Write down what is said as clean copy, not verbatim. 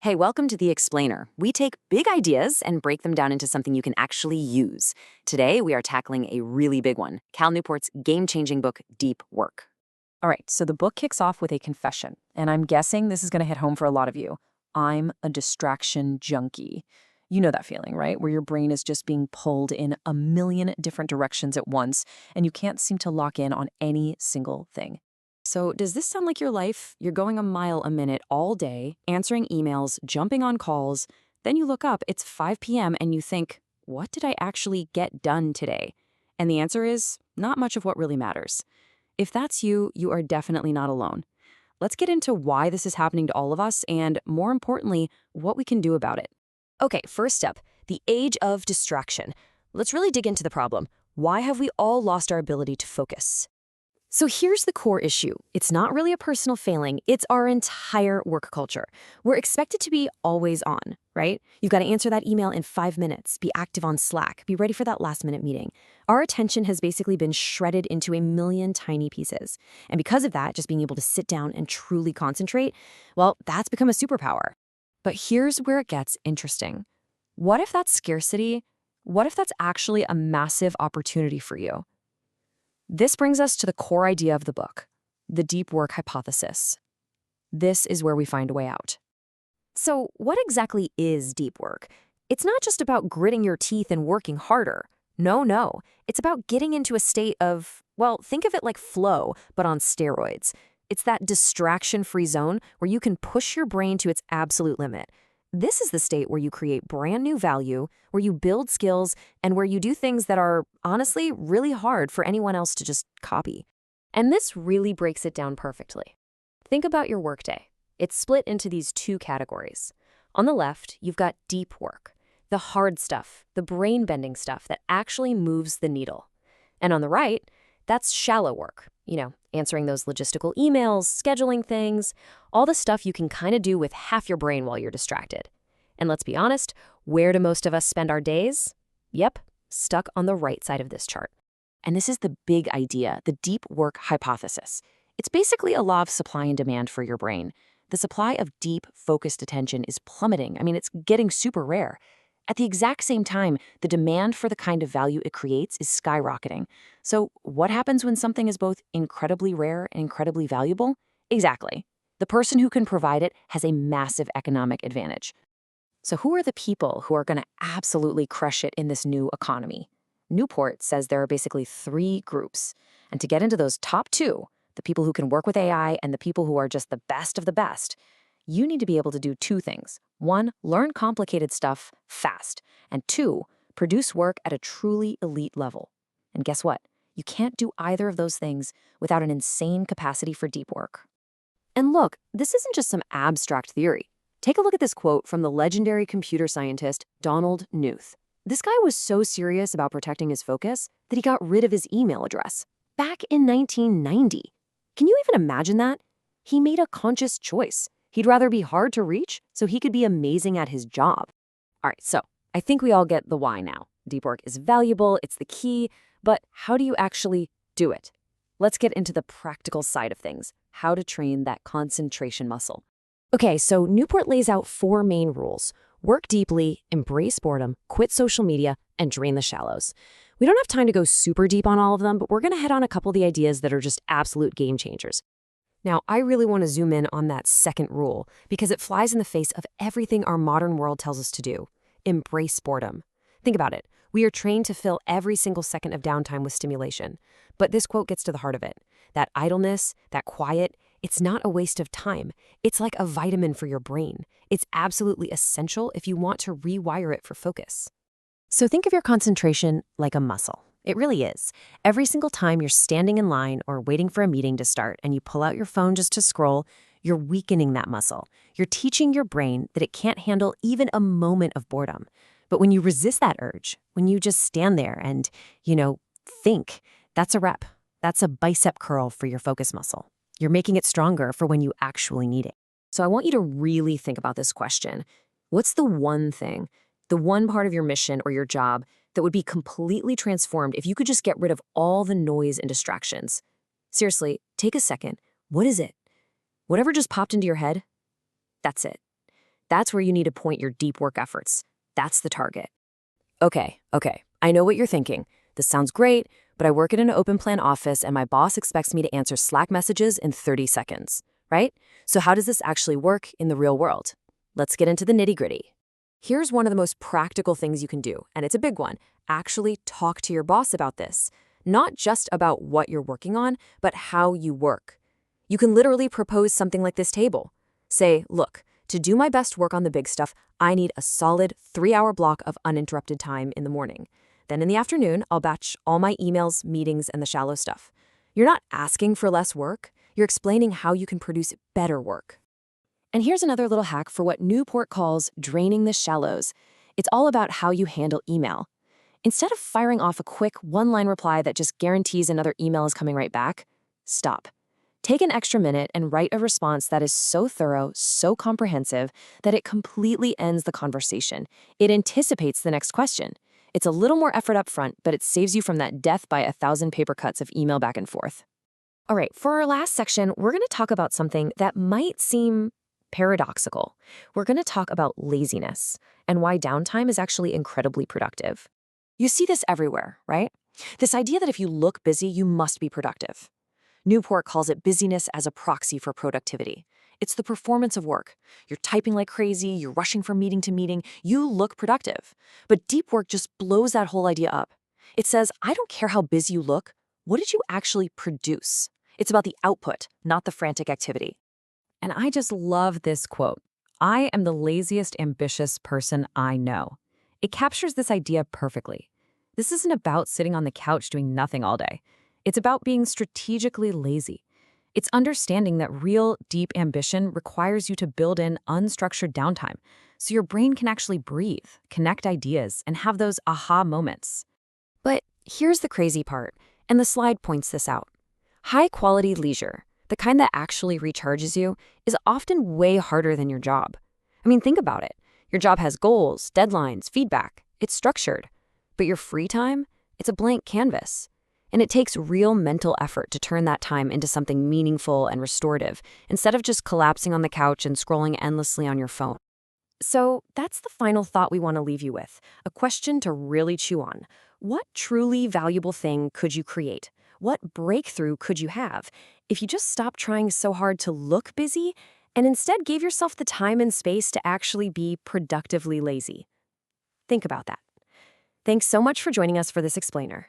Hey, welcome to The Explainer. We take big ideas and break them down into something you can actually use. Today, we are tackling a really big one, Cal Newport's game-changing book, Deep Work. All right, so the book kicks off with a confession, and I'm guessing this is going to hit home for a lot of you. I'm a distraction junkie. You know that feeling, right? Where your brain is just being pulled in a million different directions at once, and you can't seem to lock in on any single thing. So, does this sound like your life? You're going a mile a minute all day, answering emails, jumping on calls. Then you look up, it's 5 p.m., and you think, what did I actually get done today? And the answer is not much of what really matters. If that's you, you are definitely not alone. Let's get into why this is happening to all of us and, more importantly, what we can do about it. Okay, first up, the age of distraction. Let's really dig into the problem. Why have we all lost our ability to focus? So here's the core issue. It's not really a personal failing, it's our entire work culture. We're expected to be always on, right? You've got to answer that email in 5 minutes, be active on Slack, be ready for that last-minute meeting. Our attention has basically been shredded into a million tiny pieces. And because of that, just being able to sit down and truly concentrate, well, that's become a superpower. But here's where it gets interesting. What if that's scarcity? What if that's actually a massive opportunity for you? This brings us to the core idea of the book, the deep work hypothesis. This is where we find a way out. So what exactly is deep work? It's not just about gritting your teeth and working harder. No. It's about getting into a state of, well, think of it like flow, but on steroids. It's that distraction-free zone where you can push your brain to its absolute limit. This is the state where you create brand new value, where you build skills, and where you do things that are, honestly, really hard for anyone else to just copy. And this really breaks it down perfectly. Think about your workday. It's split into these two categories. On the left, you've got deep work, the hard stuff, the brain-bending stuff that actually moves the needle. And on the right, that's shallow work, answering those logistical emails, scheduling things, all the stuff you can kind of do with half your brain while you're distracted. And let's be honest, where do most of us spend our days? Yep, stuck on the right side of this chart. And this is the big idea, the deep work hypothesis. It's basically a law of supply and demand for your brain. The supply of deep, focused attention is plummeting. It's getting super rare. At the exact same time, the demand for the kind of value it creates is skyrocketing. So what happens when something is both incredibly rare and incredibly valuable? Exactly. The person who can provide it has a massive economic advantage. So who are the people who are going to absolutely crush it in this new economy? Newport says there are basically 3 groups. And to get into those top 2, the people who can work with AI and the people who are just the best of the best, you need to be able to do 2 things. 1, learn complicated stuff fast. And 2, produce work at a truly elite level. And guess what? You can't do either of those things without an insane capacity for deep work. And look, this isn't just some abstract theory. Take a look at this quote from the legendary computer scientist Donald Knuth. This guy was so serious about protecting his focus that he got rid of his email address back in 1990. Can you even imagine that? He made a conscious choice. He'd rather be hard to reach so he could be amazing at his job. All right, so I think we all get the why now. Deep work is valuable, it's the key, but how do you actually do it? Let's get into the practical side of things, how to train that concentration muscle. Okay, so Newport lays out 4 main rules. Work deeply, embrace boredom, quit social media, and drain the shallows. We don't have time to go super deep on all of them, but we're going to hit on a couple of the ideas that are just absolute game changers. Now, I really want to zoom in on that second rule because it flies in the face of everything our modern world tells us to do. Embrace boredom. Think about it. We are trained to fill every single second of downtime with stimulation. But this quote gets to the heart of it. That idleness, that quiet, it's not a waste of time. It's like a vitamin for your brain. It's absolutely essential if you want to rewire it for focus. So think of your concentration like a muscle. It really is. Every single time you're standing in line or waiting for a meeting to start and you pull out your phone just to scroll, you're weakening that muscle. You're teaching your brain that it can't handle even a moment of boredom. But when you resist that urge, when you just stand there and, think, that's a rep. That's a bicep curl for your focus muscle. You're making it stronger for when you actually need it. So I want you to really think about this question. What's the one thing, the one part of your mission or your job that would be completely transformed if you could just get rid of all the noise and distractions? Seriously, take a second. What is it? Whatever just popped into your head? That's it. That's where you need to point your deep work efforts. That's the target. Okay, I know what you're thinking. This sounds great, but I work at an open plan office and my boss expects me to answer Slack messages in 30 seconds, right? So how does this actually work in the real world? Let's get into the nitty-gritty. Here's one of the most practical things you can do, and it's a big one. Actually talk to your boss about this. Not just about what you're working on, but how you work. You can literally propose something like this table. Say, look, to do my best work on the big stuff, I need a solid 3-hour block of uninterrupted time in the morning. Then in the afternoon, I'll batch all my emails, meetings, and the shallow stuff. You're not asking for less work. You're explaining how you can produce better work. And here's another little hack for what Newport calls draining the shallows. It's all about how you handle email. Instead of firing off a quick one-line reply that just guarantees another email is coming right back, stop. Take an extra minute and write a response that is so thorough, so comprehensive, that it completely ends the conversation. It anticipates the next question. It's a little more effort up front, but it saves you from that death by 1,000 paper cuts of email back and forth. All right, for our last section, we're going to talk about something that might seem paradoxical. We're going to talk about laziness and why downtime is actually incredibly productive. You see this everywhere, right? This idea that if you look busy, you must be productive. Newport calls it busyness as a proxy for productivity. It's the performance of work. You're typing like crazy, you're rushing from meeting to meeting, you look productive. But deep work just blows that whole idea up. It says, I don't care how busy you look, what did you actually produce? It's about the output, not the frantic activity. And I just love this quote. I am the laziest ambitious person I know. It captures this idea perfectly. This isn't about sitting on the couch doing nothing all day. It's about being strategically lazy. It's understanding that real, deep ambition requires you to build in unstructured downtime so your brain can actually breathe, connect ideas, and have those aha moments. But here's the crazy part, and the slide points this out. High-quality leisure, the kind that actually recharges you, is often way harder than your job. I mean, think about it. Your job has goals, deadlines, feedback. It's structured. But your free time, it's a blank canvas. And it takes real mental effort to turn that time into something meaningful and restorative, instead of just collapsing on the couch and scrolling endlessly on your phone. So that's the final thought we want to leave you with, a question to really chew on. What truly valuable thing could you create? What breakthrough could you have if you just stopped trying so hard to look busy and instead gave yourself the time and space to actually be productively lazy? Think about that. Thanks so much for joining us for this explainer.